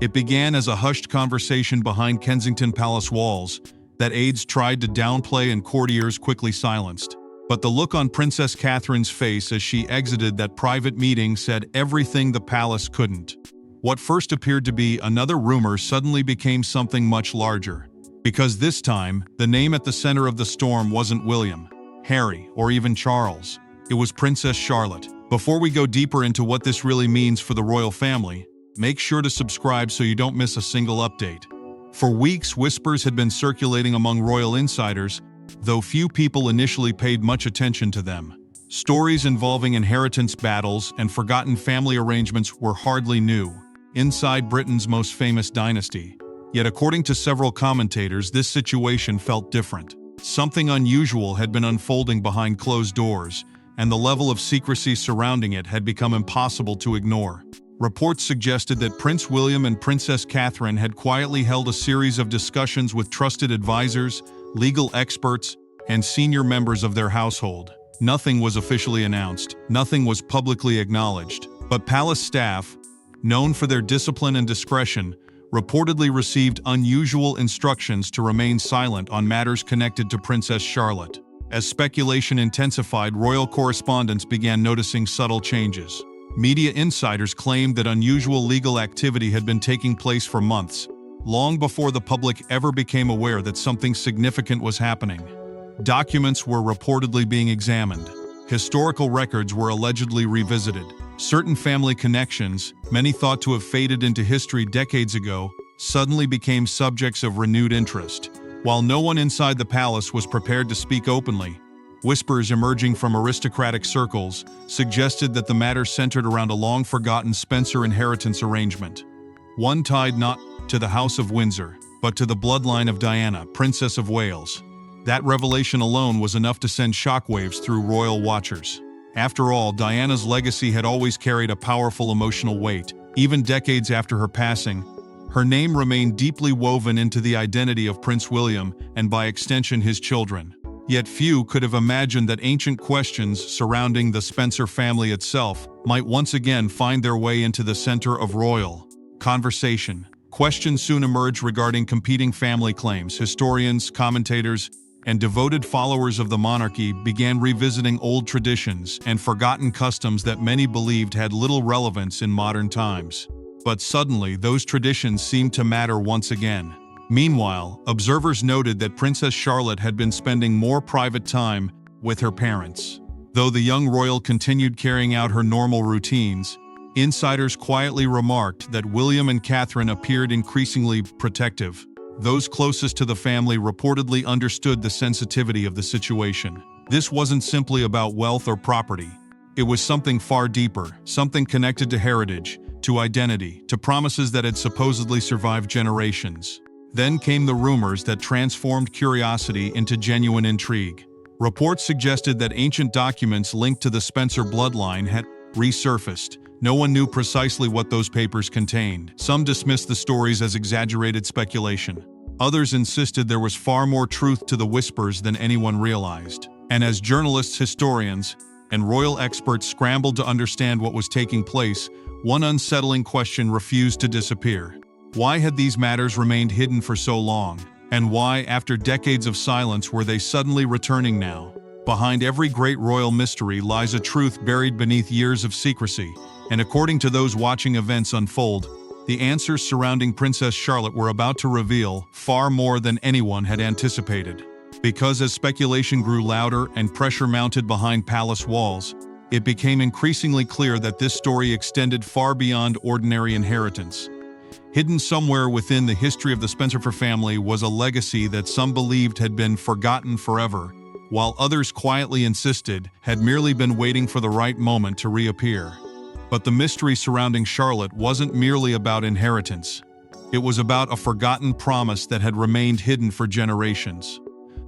It began as a hushed conversation behind Kensington Palace walls that aides tried to downplay and courtiers quickly silenced. But the look on Princess Catherine's face as she exited that private meeting said everything the palace couldn't. What first appeared to be another rumor suddenly became something much larger. Because this time, the name at the center of the storm wasn't William, Harry, or even Charles. It was Princess Charlotte. Before we go deeper into what this really means for the royal family, make sure to subscribe so you don't miss a single update. For weeks, whispers had been circulating among royal insiders, though few people initially paid much attention to them. Stories involving inheritance battles and forgotten family arrangements were hardly new inside Britain's most famous dynasty. Yet according to several commentators, this situation felt different. Something unusual had been unfolding behind closed doors, and the level of secrecy surrounding it had become impossible to ignore. Reports suggested that Prince William and Princess Catherine had quietly held a series of discussions with trusted advisors, legal experts, and senior members of their household. Nothing was officially announced, nothing was publicly acknowledged, but palace staff, known for their discipline and discretion, reportedly received unusual instructions to remain silent on matters connected to Princess Charlotte. As speculation intensified, royal correspondents began noticing subtle changes. Media insiders claimed that unusual legal activity had been taking place for months, long before the public ever became aware that something significant was happening. Documents were reportedly being examined. Historical records were allegedly revisited. Certain family connections, many thought to have faded into history decades ago, suddenly became subjects of renewed interest. While no one inside the palace was prepared to speak openly, whispers emerging from aristocratic circles suggested that the matter centered around a long-forgotten Spencer inheritance arrangement. One tied not to the House of Windsor, but to the bloodline of Diana, Princess of Wales. That revelation alone was enough to send shockwaves through royal watchers. After all, Diana's legacy had always carried a powerful emotional weight. Even decades after her passing, her name remained deeply woven into the identity of Prince William and by extension his children. Yet few could have imagined that ancient questions surrounding the Spencer family itself might once again find their way into the center of royal conversation. Questions soon emerged regarding competing family claims. Historians, commentators, and devoted followers of the monarchy began revisiting old traditions and forgotten customs that many believed had little relevance in modern times. But suddenly, those traditions seemed to matter once again. Meanwhile, observers noted that Princess Charlotte had been spending more private time with her parents. Though the young royal continued carrying out her normal routines, insiders quietly remarked that William and Catherine appeared increasingly protective. Those closest to the family reportedly understood the sensitivity of the situation. This wasn't simply about wealth or property. It was something far deeper, something connected to heritage, to identity, to promises that had supposedly survived generations. Then came the rumors that transformed curiosity into genuine intrigue. Reports suggested that ancient documents linked to the Spencer bloodline had resurfaced. No one knew precisely what those papers contained. Some dismissed the stories as exaggerated speculation. Others insisted there was far more truth to the whispers than anyone realized. And as journalists, historians, and royal experts scrambled to understand what was taking place, one unsettling question refused to disappear. Why had these matters remained hidden for so long? And why, after decades of silence, were they suddenly returning now? Behind every great royal mystery lies a truth buried beneath years of secrecy. And according to those watching events unfold, the answers surrounding Princess Charlotte were about to reveal far more than anyone had anticipated. Because as speculation grew louder and pressure mounted behind palace walls, it became increasingly clear that this story extended far beyond ordinary inheritance. Hidden somewhere within the history of the Spencer family was a legacy that some believed had been forgotten forever, while others quietly insisted had merely been waiting for the right moment to reappear. But the mystery surrounding Charlotte wasn't merely about inheritance. It was about a forgotten promise that had remained hidden for generations.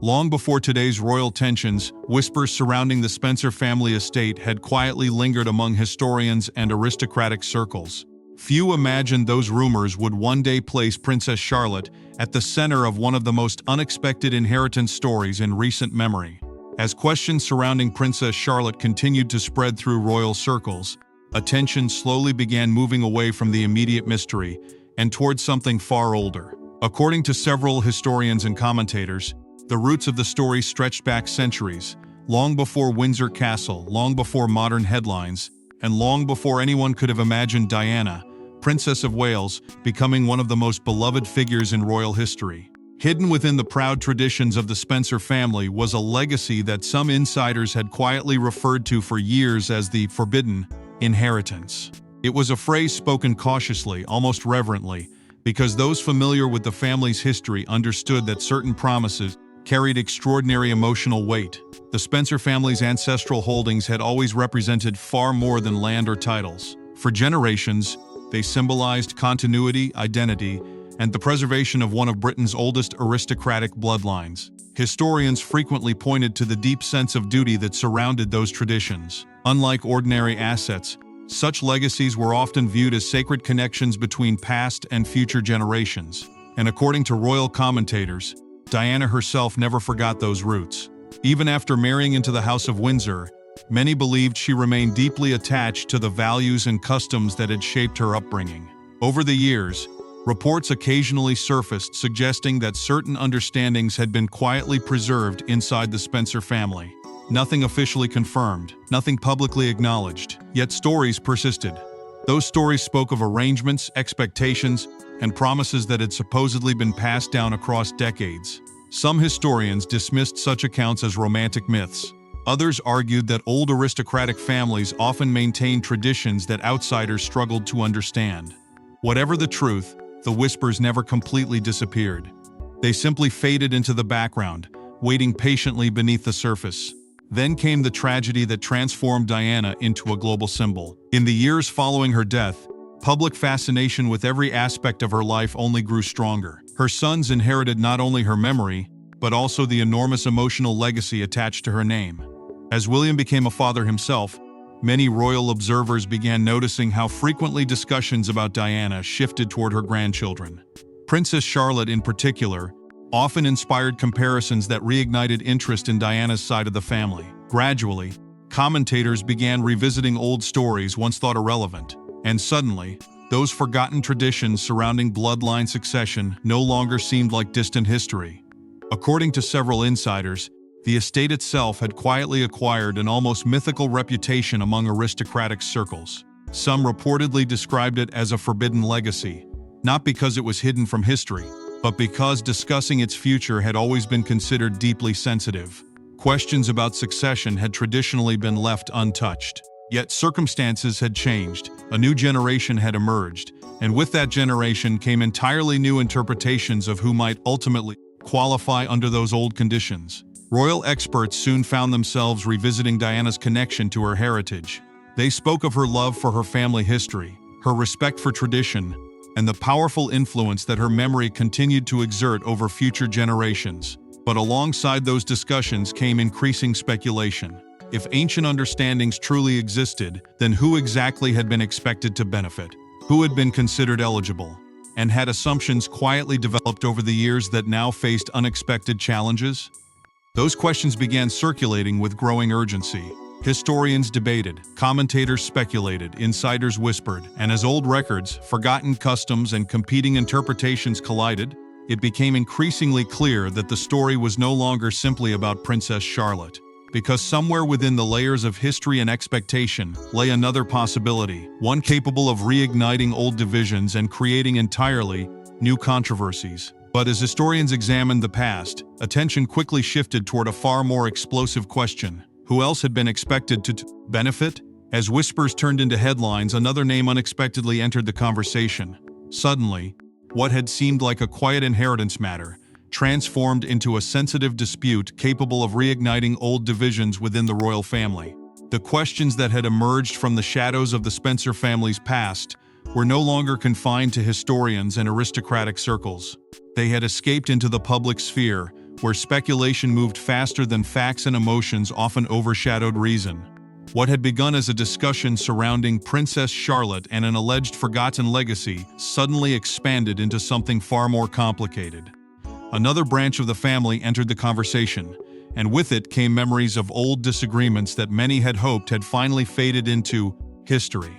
Long before today's royal tensions, whispers surrounding the Spencer family estate had quietly lingered among historians and aristocratic circles. Few imagined those rumors would one day place Princess Charlotte at the center of one of the most unexpected inheritance stories in recent memory. As questions surrounding Princess Charlotte continued to spread through royal circles, attention slowly began moving away from the immediate mystery and towards something far older. According to several historians and commentators, the roots of the story stretched back centuries, long before Windsor Castle, long before modern headlines, and long before anyone could have imagined Diana, Princess of Wales, becoming one of the most beloved figures in royal history. Hidden within the proud traditions of the Spencer family was a legacy that some insiders had quietly referred to for years as the forbidden inheritance. It was a phrase spoken cautiously, almost reverently, because those familiar with the family's history understood that certain promises carried extraordinary emotional weight. The Spencer family's ancestral holdings had always represented far more than land or titles. For generations, they symbolized continuity, identity, and the preservation of one of Britain's oldest aristocratic bloodlines. Historians frequently pointed to the deep sense of duty that surrounded those traditions. Unlike ordinary assets, such legacies were often viewed as sacred connections between past and future generations. And according to royal commentators, Diana herself never forgot those roots. Even after marrying into the House of Windsor, many believed she remained deeply attached to the values and customs that had shaped her upbringing. Over the years, reports occasionally surfaced suggesting that certain understandings had been quietly preserved inside the Spencer family. Nothing officially confirmed, nothing publicly acknowledged, yet stories persisted. Those stories spoke of arrangements, expectations, and promises that had supposedly been passed down across decades. Some historians dismissed such accounts as romantic myths. Others argued that old aristocratic families often maintained traditions that outsiders struggled to understand. Whatever the truth, the whispers never completely disappeared. They simply faded into the background, waiting patiently beneath the surface. Then came the tragedy that transformed Diana into a global symbol. In the years following her death, public fascination with every aspect of her life only grew stronger. Her sons inherited not only her memory, but also the enormous emotional legacy attached to her name. As William became a father himself, many royal observers began noticing how frequently discussions about Diana shifted toward her grandchildren. Princess Charlotte, in particular, often inspired comparisons that reignited interest in Diana's side of the family. Gradually, commentators began revisiting old stories once thought irrelevant, and suddenly, those forgotten traditions surrounding bloodline succession no longer seemed like distant history. According to several insiders, the estate itself had quietly acquired an almost mythical reputation among aristocratic circles. Some reportedly described it as a forbidden legacy, not because it was hidden from history, but because discussing its future had always been considered deeply sensitive. Questions about succession had traditionally been left untouched. Yet circumstances had changed, a new generation had emerged, and with that generation came entirely new interpretations of who might ultimately qualify under those old conditions. Royal experts soon found themselves revisiting Diana's connection to her heritage. They spoke of her love for her family history, her respect for tradition, and the powerful influence that her memory continued to exert over future generations. But alongside those discussions came increasing speculation. If ancient understandings truly existed, then who exactly had been expected to benefit? Who had been considered eligible? And had assumptions quietly developed over the years that now faced unexpected challenges? Those questions began circulating with growing urgency. Historians debated, commentators speculated, insiders whispered, and as old records, forgotten customs, and competing interpretations collided, it became increasingly clear that the story was no longer simply about Princess Charlotte. Because somewhere within the layers of history and expectation lay another possibility, one capable of reigniting old divisions and creating entirely new controversies. But as historians examined the past, attention quickly shifted toward a far more explosive question. Who else had been expected to benefit? As whispers turned into headlines, another name unexpectedly entered the conversation. Suddenly, what had seemed like a quiet inheritance matter transformed into a sensitive dispute capable of reigniting old divisions within the royal family. The questions that had emerged from the shadows of the Spencer family's past were no longer confined to historians and aristocratic circles. They had escaped into the public sphere, where speculation moved faster than facts and emotions often overshadowed reason. What had begun as a discussion surrounding Princess Charlotte and an alleged forgotten legacy suddenly expanded into something far more complicated. Another branch of the family entered the conversation, and with it came memories of old disagreements that many had hoped had finally faded into history.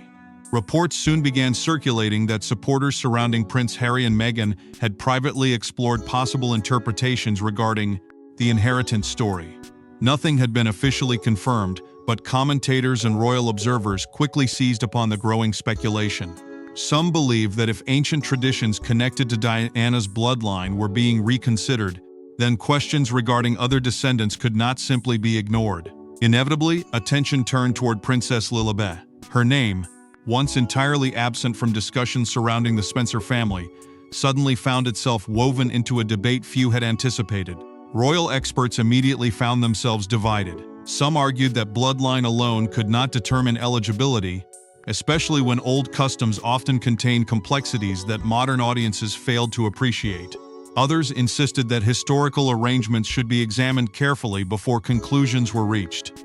Reports soon began circulating that supporters surrounding Prince Harry and Meghan had privately explored possible interpretations regarding the inheritance story. Nothing had been officially confirmed, but commentators and royal observers quickly seized upon the growing speculation. Some believed that if ancient traditions connected to Diana's bloodline were being reconsidered, then questions regarding other descendants could not simply be ignored. Inevitably, attention turned toward Princess Lilibet. Her name, once entirely absent from discussions surrounding the Spencer family, suddenly found itself woven into a debate few had anticipated. Royal experts immediately found themselves divided. Some argued that bloodline alone could not determine eligibility, especially when old customs often contain complexities that modern audiences failed to appreciate. Others insisted that historical arrangements should be examined carefully before conclusions were reached.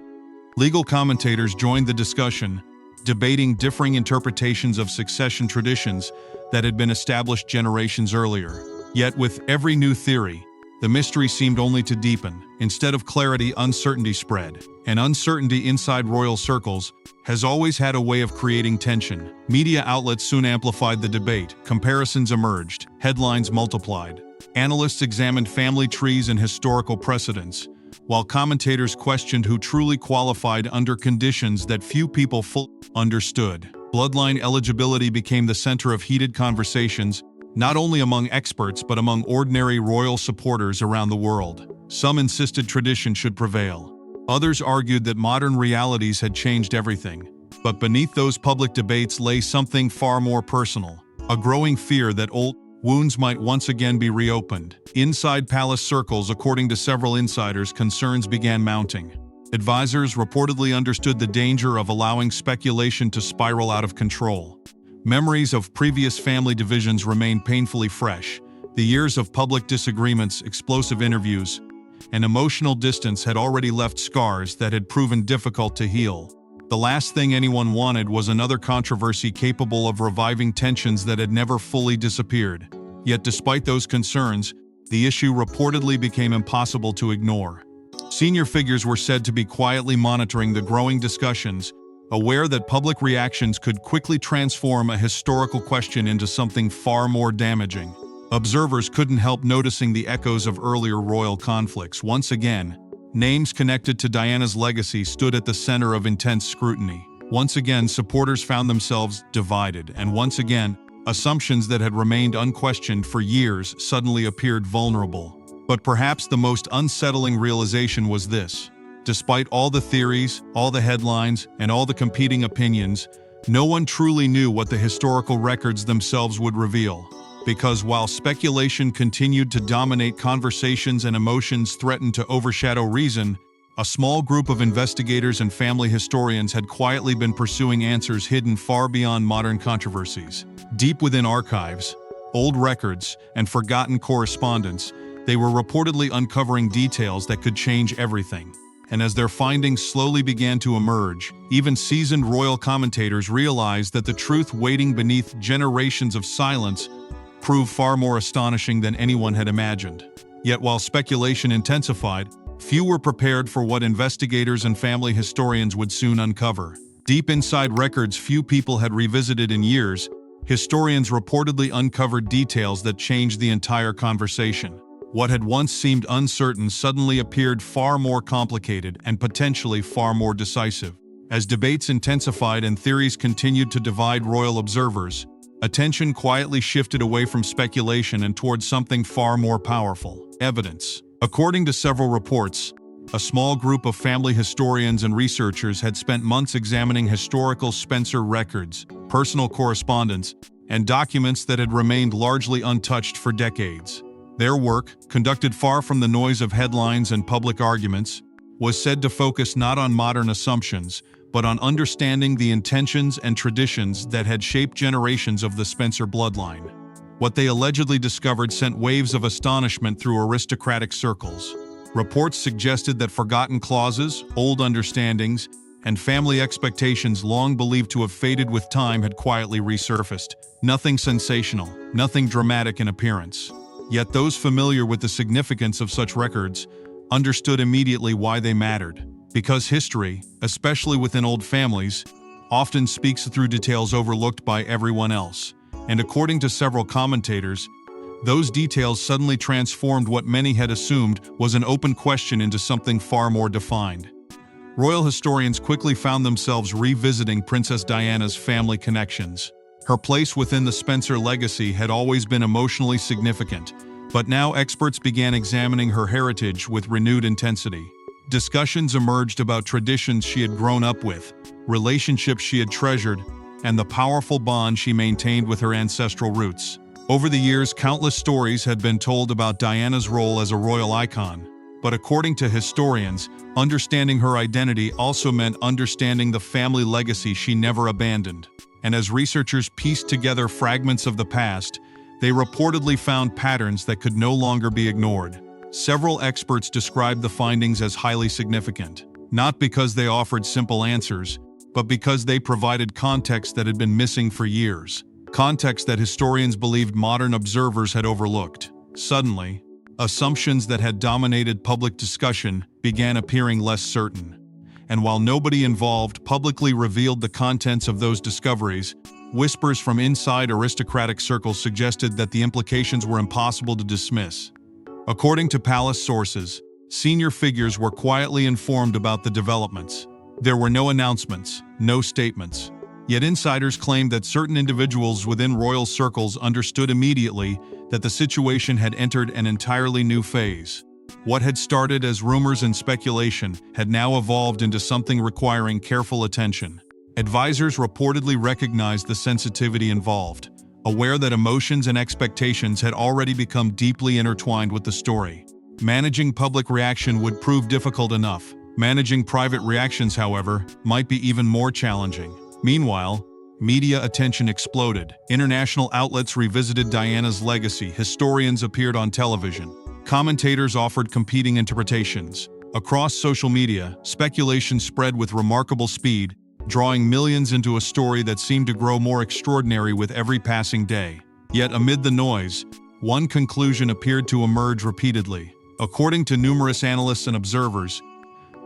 Legal commentators joined the discussion, debating differing interpretations of succession traditions that had been established generations earlier. Yet with every new theory, the mystery seemed only to deepen. Instead of clarity, uncertainty spread. And uncertainty inside royal circles has always had a way of creating tension. Media outlets soon amplified the debate. Comparisons emerged. Headlines multiplied. Analysts examined family trees and historical precedents, while commentators questioned who truly qualified under conditions that few people fully understood. Bloodline eligibility became the center of heated conversations, not only among experts but among ordinary royal supporters around the world. Some insisted tradition should prevail. Others argued that modern realities had changed everything. But beneath those public debates lay something far more personal, a growing fear that old wounds might once again be reopened. Inside palace circles, according to several insiders, concerns began mounting. Advisors reportedly understood the danger of allowing speculation to spiral out of control. Memories of previous family divisions remained painfully fresh. The years of public disagreements, explosive interviews, and emotional distance had already left scars that had proven difficult to heal. The last thing anyone wanted was another controversy capable of reviving tensions that had never fully disappeared. Yet despite those concerns, the issue reportedly became impossible to ignore. Senior figures were said to be quietly monitoring the growing discussions, aware that public reactions could quickly transform a historical question into something far more damaging. Observers couldn't help noticing the echoes of earlier royal conflicts. Once again, names connected to Diana's legacy stood at the center of intense scrutiny. Once again, supporters found themselves divided, and once again, assumptions that had remained unquestioned for years suddenly appeared vulnerable. But perhaps the most unsettling realization was this: despite all the theories, all the headlines, and all the competing opinions, no one truly knew what the historical records themselves would reveal. Because while speculation continued to dominate conversations and emotions threatened to overshadow reason, a small group of investigators and family historians had quietly been pursuing answers hidden far beyond modern controversies. Deep within archives, old records, and forgotten correspondence, they were reportedly uncovering details that could change everything. And as their findings slowly began to emerge, even seasoned royal commentators realized that the truth waiting beneath generations of silence proved far more astonishing than anyone had imagined. Yet while speculation intensified, few were prepared for what investigators and family historians would soon uncover. Deep inside records few people had revisited in years, historians reportedly uncovered details that changed the entire conversation. What had once seemed uncertain suddenly appeared far more complicated and potentially far more decisive. As debates intensified and theories continued to divide royal observers, attention quietly shifted away from speculation and towards something far more powerful: evidence. According to several reports, a small group of family historians and researchers had spent months examining historical Spencer records, personal correspondence, and documents that had remained largely untouched for decades. Their work, conducted far from the noise of headlines and public arguments, was said to focus not on modern assumptions, but on understanding the intentions and traditions that had shaped generations of the Spencer bloodline. What they allegedly discovered sent waves of astonishment through aristocratic circles. Reports suggested that forgotten clauses, old understandings, and family expectations long believed to have faded with time had quietly resurfaced. Nothing sensational, nothing dramatic in appearance. Yet those familiar with the significance of such records understood immediately why they mattered. Because history, especially within old families, often speaks through details overlooked by everyone else. And according to several commentators, those details suddenly transformed what many had assumed was an open question into something far more defined. Royal historians quickly found themselves revisiting Princess Diana's family connections. Her place within the Spencer legacy had always been emotionally significant, but now experts began examining her heritage with renewed intensity. Discussions emerged about traditions she had grown up with, relationships she had treasured, and the powerful bond she maintained with her ancestral roots. Over the years, countless stories had been told about Diana's role as a royal icon, but according to historians, understanding her identity also meant understanding the family legacy she never abandoned. And as researchers pieced together fragments of the past, they reportedly found patterns that could no longer be ignored. Several experts described the findings as highly significant, not because they offered simple answers, but because they provided context that had been missing for years. Context that historians believed modern observers had overlooked. Suddenly, assumptions that had dominated public discussion began appearing less certain. And while nobody involved publicly revealed the contents of those discoveries, whispers from inside aristocratic circles suggested that the implications were impossible to dismiss. According to palace sources, senior figures were quietly informed about the developments. There were no announcements, no statements. Yet insiders claimed that certain individuals within royal circles understood immediately that the situation had entered an entirely new phase. What had started as rumors and speculation had now evolved into something requiring careful attention. Advisors reportedly recognized the sensitivity involved, aware that emotions and expectations had already become deeply intertwined with the story. Managing public reaction would prove difficult enough. Managing private reactions, however, might be even more challenging. Meanwhile, media attention exploded. International outlets revisited Diana's legacy. Historians appeared on television. Commentators offered competing interpretations. Across social media, speculation spread with remarkable speed, drawing millions into a story that seemed to grow more extraordinary with every passing day. Yet amid the noise, one conclusion appeared to emerge repeatedly. According to numerous analysts and observers,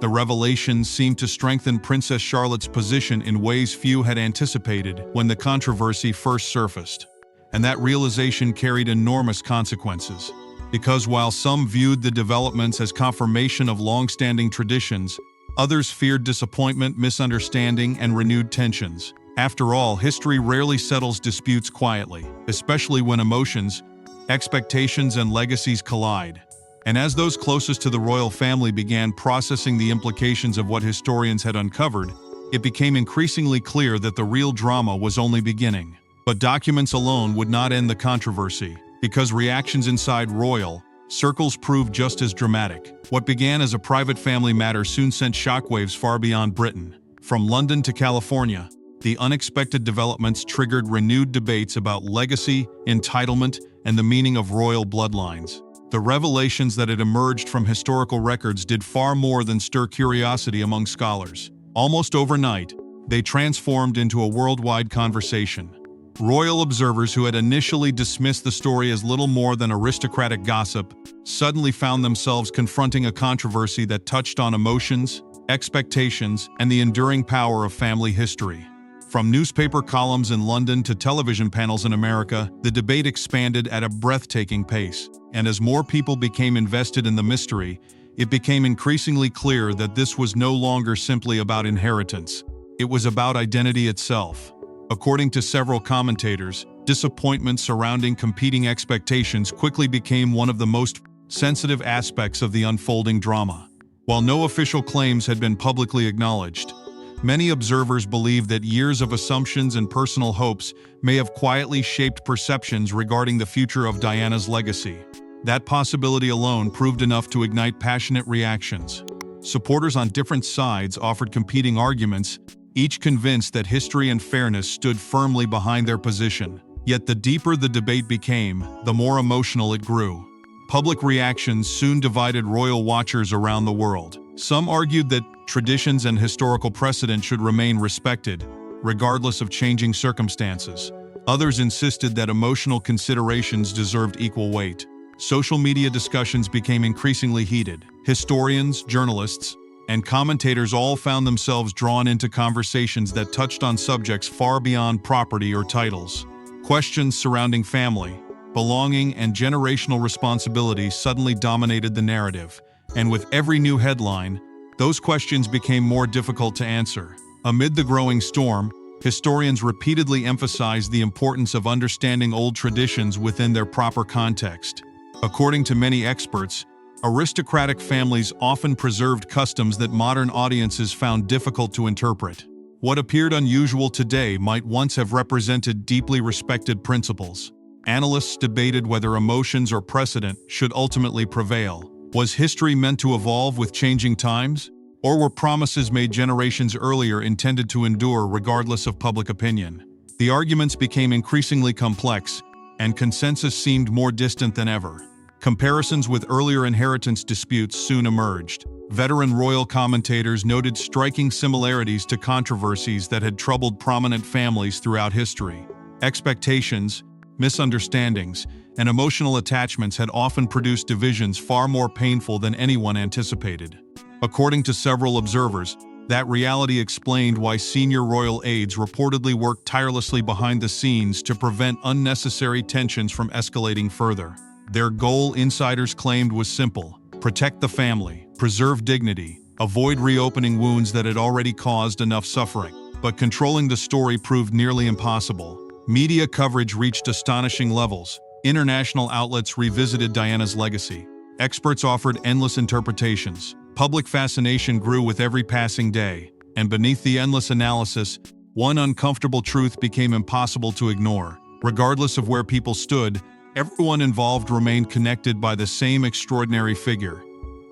the revelations seemed to strengthen Princess Charlotte's position in ways few had anticipated when the controversy first surfaced. And that realization carried enormous consequences. Because while some viewed the developments as confirmation of long-standing traditions, others feared disappointment, misunderstanding, and renewed tensions. After all, history rarely settles disputes quietly, especially when emotions, expectations, and legacies collide. And as those closest to the royal family began processing the implications of what historians had uncovered, it became increasingly clear that the real drama was only beginning. But documents alone would not end the controversy, because reactions inside royal circles proved just as dramatic. What began as a private family matter soon sent shockwaves far beyond Britain. From London to California, the unexpected developments triggered renewed debates about legacy, entitlement, and the meaning of royal bloodlines. The revelations that had emerged from historical records did far more than stir curiosity among scholars. Almost overnight, they transformed into a worldwide conversation. Royal observers who had initially dismissed the story as little more than aristocratic gossip suddenly found themselves confronting a controversy that touched on emotions, expectations, and the enduring power of family history. From newspaper columns in London to television panels in America, the debate expanded at a breathtaking pace. And as more people became invested in the mystery, it became increasingly clear that this was no longer simply about inheritance. It was about identity itself. According to several commentators, disappointment surrounding competing expectations quickly became one of the most sensitive aspects of the unfolding drama. While no official claims had been publicly acknowledged, many observers believed that years of assumptions and personal hopes may have quietly shaped perceptions regarding the future of Diana's legacy. That possibility alone proved enough to ignite passionate reactions. Supporters on different sides offered competing arguments, each convinced that history and fairness stood firmly behind their position. Yet the deeper the debate became, the more emotional it grew. Public reactions soon divided royal watchers around the world. Some argued that traditions and historical precedent should remain respected, regardless of changing circumstances. Others insisted that emotional considerations deserved equal weight. Social media discussions became increasingly heated. Historians, journalists, and commentators all found themselves drawn into conversations that touched on subjects far beyond property or titles. Questions surrounding family, belonging, and generational responsibility suddenly dominated the narrative, and with every new headline, those questions became more difficult to answer. Amid the growing storm, historians repeatedly emphasized the importance of understanding old traditions within their proper context. According to many experts, aristocratic families often preserved customs that modern audiences found difficult to interpret. What appeared unusual today might once have represented deeply respected principles. Analysts debated whether emotions or precedent should ultimately prevail. Was history meant to evolve with changing times? Or were promises made generations earlier intended to endure regardless of public opinion? The arguments became increasingly complex, and consensus seemed more distant than ever. Comparisons with earlier inheritance disputes soon emerged. Veteran royal commentators noted striking similarities to controversies that had troubled prominent families throughout history. Expectations, misunderstandings, and emotional attachments had often produced divisions far more painful than anyone anticipated. According to several observers, that reality explained why senior royal aides reportedly worked tirelessly behind the scenes to prevent unnecessary tensions from escalating further. Their goal, insiders claimed, was simple: protect the family, preserve dignity, avoid reopening wounds that had already caused enough suffering. But controlling the story proved nearly impossible. Media coverage reached astonishing levels. International outlets revisited Diana's legacy. Experts offered endless interpretations. Public fascination grew with every passing day, and beneath the endless analysis, one uncomfortable truth became impossible to ignore. Regardless of where people stood, everyone involved remained connected by the same extraordinary figure.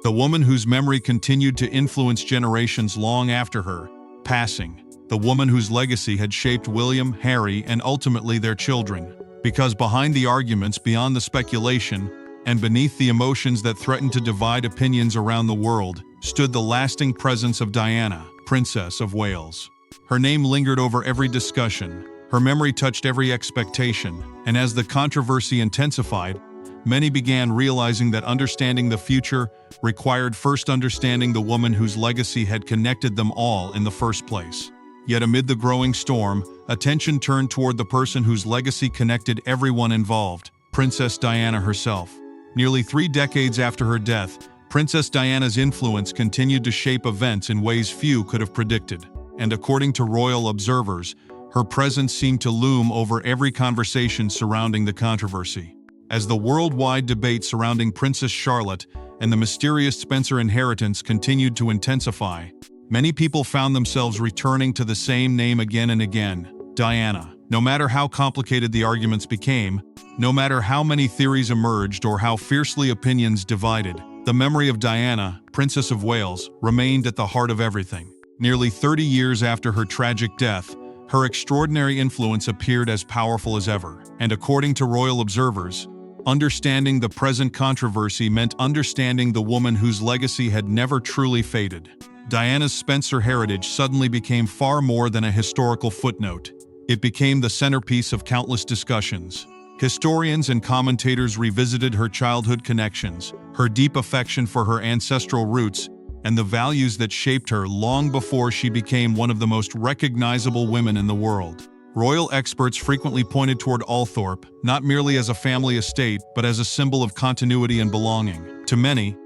The woman whose memory continued to influence generations long after her passing. The woman whose legacy had shaped William, Harry, and ultimately their children. Because behind the arguments, beyond the speculation, and beneath the emotions that threatened to divide opinions around the world, stood the lasting presence of Diana, Princess of Wales. Her name lingered over every discussion, her memory touched every expectation, and as the controversy intensified, many began realizing that understanding the future required first understanding the woman whose legacy had connected them all in the first place. Yet amid the growing storm, attention turned toward the person whose legacy connected everyone involved, Princess Diana herself. Nearly 3 decades after her death, Princess Diana's influence continued to shape events in ways few could have predicted. And according to royal observers, her presence seemed to loom over every conversation surrounding the controversy. As the worldwide debate surrounding Princess Charlotte and the mysterious Spencer inheritance continued to intensify, many people found themselves returning to the same name again and again: Diana. No matter how complicated the arguments became, no matter how many theories emerged or how fiercely opinions divided, the memory of Diana, Princess of Wales, remained at the heart of everything. Nearly 30 years after her tragic death, her extraordinary influence appeared as powerful as ever. And according to royal observers, understanding the present controversy meant understanding the woman whose legacy had never truly faded. Diana's Spencer heritage suddenly became far more than a historical footnote. It became the centerpiece of countless discussions. Historians and commentators revisited her childhood connections, her deep affection for her ancestral roots, and the values that shaped her long before she became one of the most recognizable women in the world. Royal experts frequently pointed toward Althorp, not merely as a family estate, but as a symbol of continuity and belonging. To many,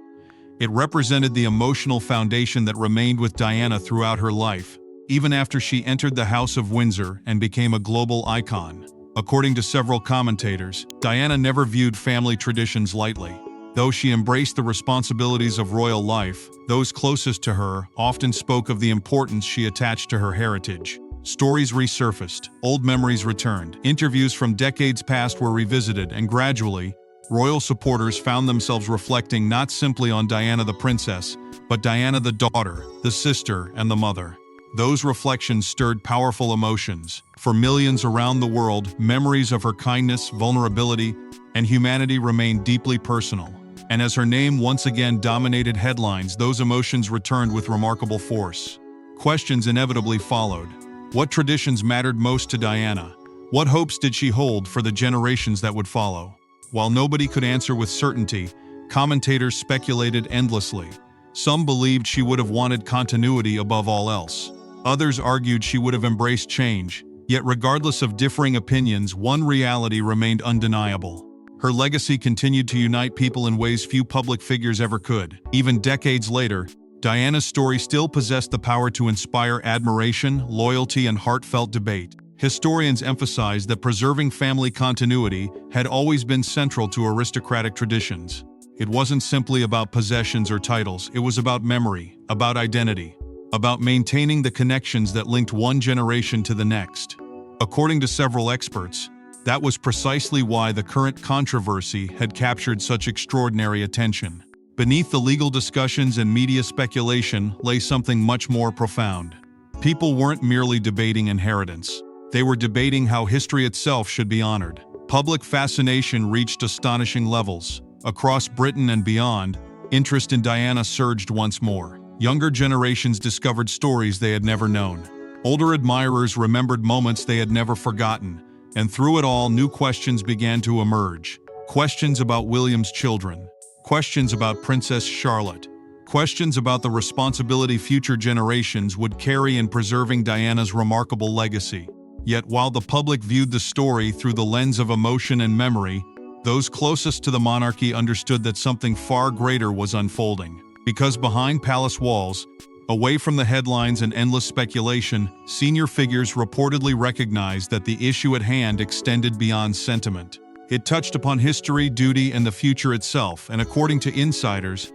it represented the emotional foundation that remained with Diana throughout her life, even after she entered the House of Windsor and became a global icon. According to several commentators, Diana never viewed family traditions lightly. Though she embraced the responsibilities of royal life, those closest to her often spoke of the importance she attached to her heritage. Stories resurfaced, old memories returned, interviews from decades past were revisited, and gradually, royal supporters found themselves reflecting not simply on Diana the princess, but Diana the daughter, the sister, and the mother. Those reflections stirred powerful emotions. For millions around the world, memories of her kindness, vulnerability, and humanity remained deeply personal. And as her name once again dominated headlines, those emotions returned with remarkable force. Questions inevitably followed. What traditions mattered most to Diana? What hopes did she hold for the generations that would follow? While nobody could answer with certainty, commentators speculated endlessly. Some believed she would have wanted continuity above all else. Others argued she would have embraced change. Yet regardless of differing opinions, one reality remained undeniable. Her legacy continued to unite people in ways few public figures ever could. Even decades later, Diana's story still possessed the power to inspire admiration, loyalty, and heartfelt debate. Historians emphasize that preserving family continuity had always been central to aristocratic traditions. It wasn't simply about possessions or titles, it was about memory, about identity, about maintaining the connections that linked one generation to the next. According to several experts, that was precisely why the current controversy had captured such extraordinary attention. Beneath the legal discussions and media speculation lay something much more profound. People weren't merely debating inheritance. They were debating how history itself should be honored. Public fascination reached astonishing levels. Across Britain and beyond, interest in Diana surged once more. Younger generations discovered stories they had never known. Older admirers remembered moments they had never forgotten. And through it all, new questions began to emerge. Questions about William's children. Questions about Princess Charlotte. Questions about the responsibility future generations would carry in preserving Diana's remarkable legacy. Yet while the public viewed the story through the lens of emotion and memory, those closest to the monarchy understood that something far greater was unfolding. Because behind palace walls, away from the headlines and endless speculation, senior figures reportedly recognized that the issue at hand extended beyond sentiment. It touched upon history, duty, and the future itself, and according to insiders,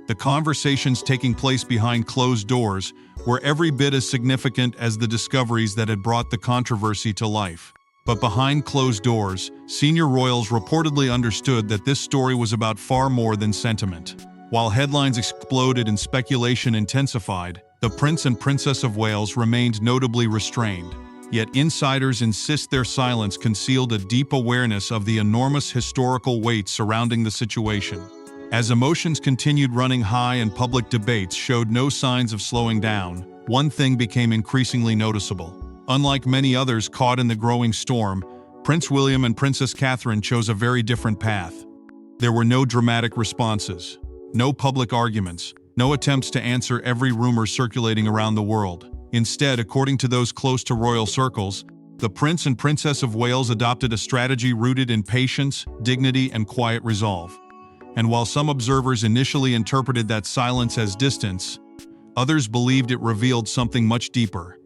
the conversations taking place behind closed doors were every bit as significant as the discoveries that had brought the controversy to life. But behind closed doors, senior royals reportedly understood that this story was about far more than sentiment. While headlines exploded and speculation intensified, the Prince and Princess of Wales remained notably restrained. Yet insiders insist their silence concealed a deep awareness of the enormous historical weight surrounding the situation. As emotions continued running high and public debates showed no signs of slowing down, one thing became increasingly noticeable. Unlike many others caught in the growing storm, Prince William and Princess Catherine chose a very different path. There were no dramatic responses, no public arguments, no attempts to answer every rumor circulating around the world. Instead, according to those close to royal circles, the Prince and Princess of Wales adopted a strategy rooted in patience, dignity, and quiet resolve. And while some observers initially interpreted that silence as distance, others believed it revealed something much deeper,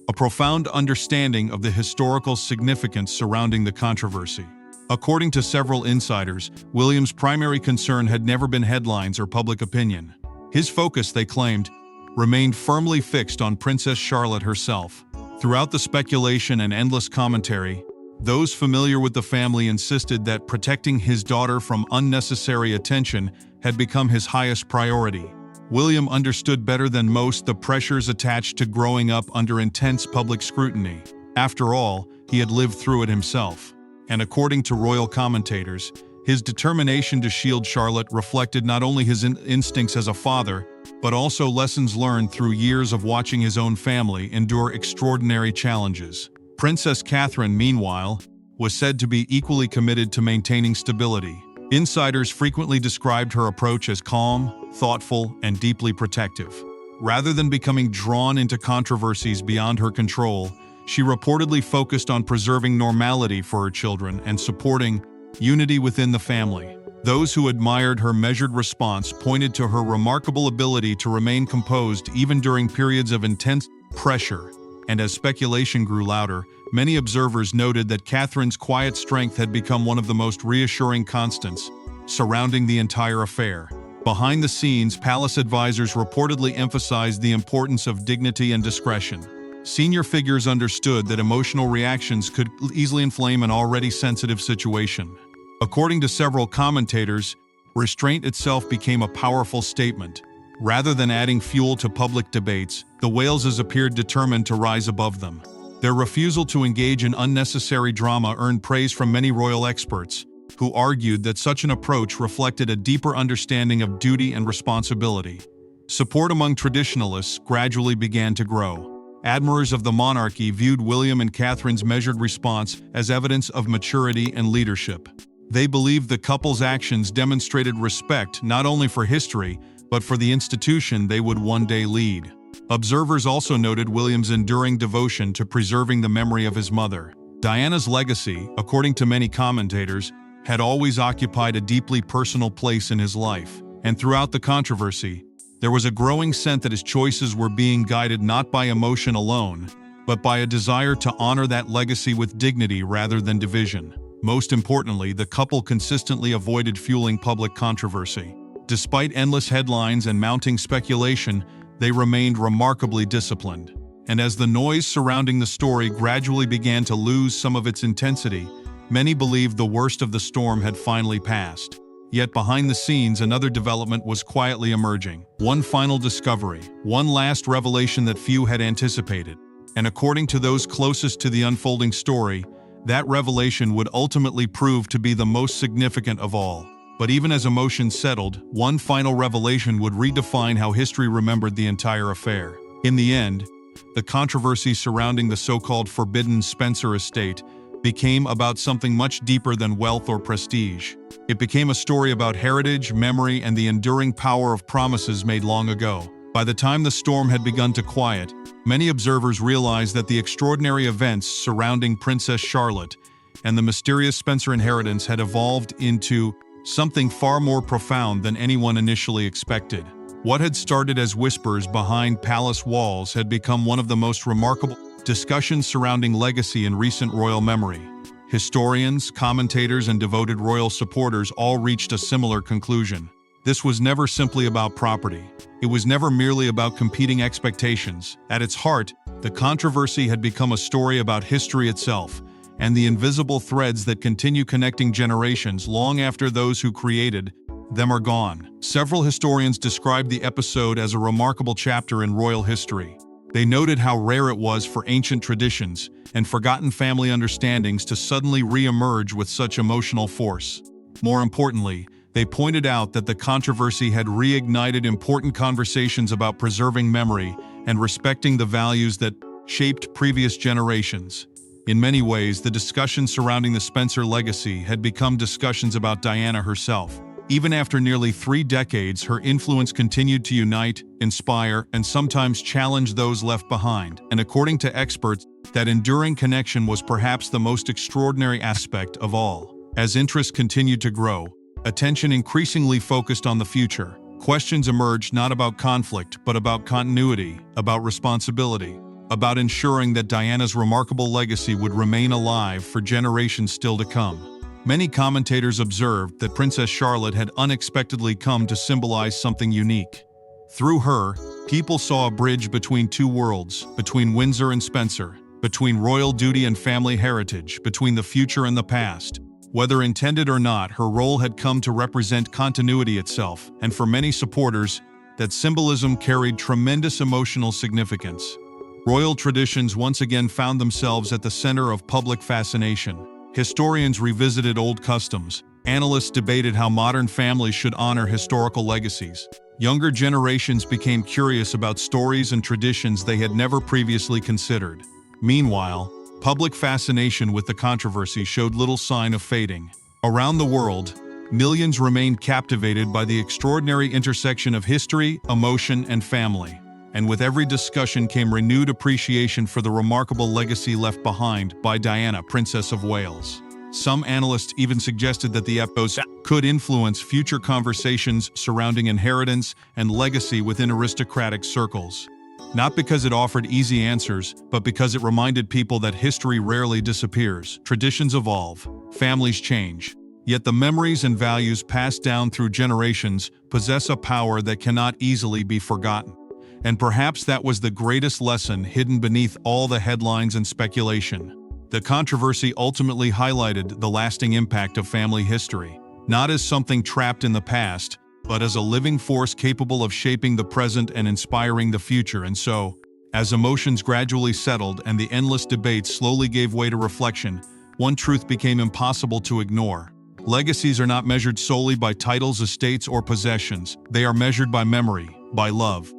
a profound understanding of the historical significance surrounding the controversy. According to several insiders, William's primary concern had never been headlines or public opinion. His focus, they claimed, remained firmly fixed on Princess Charlotte herself. Throughout the speculation and endless commentary, those familiar with the family insisted that protecting his daughter from unnecessary attention had become his highest priority. William understood better than most the pressures attached to growing up under intense public scrutiny. After all, he had lived through it himself. And according to royal commentators, his determination to shield Charlotte reflected not only his instincts as a father, but also lessons learned through years of watching his own family endure extraordinary challenges. Princess Catherine, meanwhile, was said to be equally committed to maintaining stability. Insiders frequently described her approach as calm, thoughtful, and deeply protective. Rather than becoming drawn into controversies beyond her control, she reportedly focused on preserving normality for her children and supporting unity within the family. Those who admired her measured response pointed to her remarkable ability to remain composed even during periods of intense pressure. And as speculation grew louder, many observers noted that Catherine's quiet strength had become one of the most reassuring constants surrounding the entire affair. Behind the scenes, palace advisors reportedly emphasized the importance of dignity and discretion. Senior figures understood that emotional reactions could easily inflame an already sensitive situation. According to several commentators, restraint itself became a powerful statement. Rather than adding fuel to public debates, the Waleses appeared determined to rise above them. Their refusal to engage in unnecessary drama earned praise from many royal experts, who argued that such an approach reflected a deeper understanding of duty and responsibility. Support among traditionalists gradually began to grow. Admirers of the monarchy viewed William and Catherine's measured response as evidence of maturity and leadership. They believed the couple's actions demonstrated respect not only for history, but for the institution they would one day lead. Observers also noted William's enduring devotion to preserving the memory of his mother. Diana's legacy, according to many commentators, had always occupied a deeply personal place in his life, and throughout the controversy, there was a growing sense that his choices were being guided not by emotion alone, but by a desire to honor that legacy with dignity rather than division. Most importantly, the couple consistently avoided fueling public controversy. Despite endless headlines and mounting speculation, they remained remarkably disciplined. And as the noise surrounding the story gradually began to lose some of its intensity, many believed the worst of the storm had finally passed. Yet behind the scenes, another development was quietly emerging. One final discovery, one last revelation that few had anticipated. And according to those closest to the unfolding story, that revelation would ultimately prove to be the most significant of all. But even as emotions settled, one final revelation would redefine how history remembered the entire affair. In the end, the controversy surrounding the so-called forbidden Spencer estate became about something much deeper than wealth or prestige. It became a story about heritage, memory, and the enduring power of promises made long ago. By the time the storm had begun to quiet, many observers realized that the extraordinary events surrounding Princess Charlotte and the mysterious Spencer inheritance had evolved into something far more profound than anyone initially expected. What had started as whispers behind palace walls had become one of the most remarkable discussions surrounding legacy in recent royal memory. Historians, commentators, and devoted royal supporters all reached a similar conclusion. This was never simply about property. It was never merely about competing expectations. At its heart, the controversy had become a story about history itself and the invisible threads that continue connecting generations long after those who created them are gone. Several historians described the episode as a remarkable chapter in royal history. They noted how rare it was for ancient traditions and forgotten family understandings to suddenly re-emerge with such emotional force. More importantly, they pointed out that the controversy had reignited important conversations about preserving memory and respecting the values that shaped previous generations. In many ways, the discussion surrounding the Spencer legacy had become discussions about Diana herself. Even after nearly 3 decades, her influence continued to unite, inspire, and sometimes challenge those left behind. And according to experts, that enduring connection was perhaps the most extraordinary aspect of all. As interest continued to grow, attention increasingly focused on the future. Questions emerged not about conflict, but about continuity, about responsibility, about ensuring that Diana's remarkable legacy would remain alive for generations still to come. Many commentators observed that Princess Charlotte had unexpectedly come to symbolize something unique. Through her, people saw a bridge between two worlds, between Windsor and Spencer, between royal duty and family heritage, between the future and the past. Whether intended or not, her role had come to represent continuity itself, and for many supporters, that symbolism carried tremendous emotional significance. Royal traditions once again found themselves at the center of public fascination. Historians revisited old customs. Analysts debated how modern families should honor historical legacies. Younger generations became curious about stories and traditions they had never previously considered. Meanwhile, public fascination with the controversy showed little sign of fading. Around the world, millions remained captivated by the extraordinary intersection of history, emotion, and family. And with every discussion came renewed appreciation for the remarkable legacy left behind by Diana, Princess of Wales. Some analysts even suggested that the episode could influence future conversations surrounding inheritance and legacy within aristocratic circles. Not because it offered easy answers, but because it reminded people that history rarely disappears. Traditions evolve, families change. Yet the memories and values passed down through generations possess a power that cannot easily be forgotten. And perhaps that was the greatest lesson hidden beneath all the headlines and speculation. The controversy ultimately highlighted the lasting impact of family history, not as something trapped in the past, but as a living force capable of shaping the present and inspiring the future. And so, as emotions gradually settled and the endless debates slowly gave way to reflection, one truth became impossible to ignore. Legacies are not measured solely by titles, estates, or possessions. They are measured by memory, by love,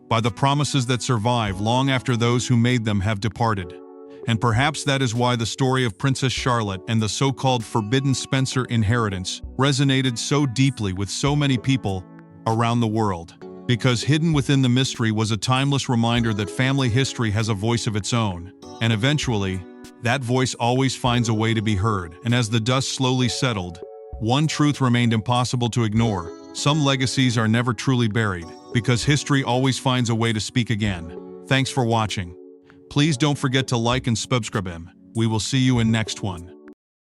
by the promises that survive long after those who made them have departed. And perhaps that is why the story of Princess Charlotte and the so-called forbidden Spencer inheritance resonated so deeply with so many people around the world. Because hidden within the mystery was a timeless reminder that family history has a voice of its own, and eventually, that voice always finds a way to be heard. And as the dust slowly settled, one truth remained impossible to ignore. Some legacies are never truly buried, because history always finds a way to speak again. Thanks for watching. Please don't forget to like and subscribe. We will see you in next one.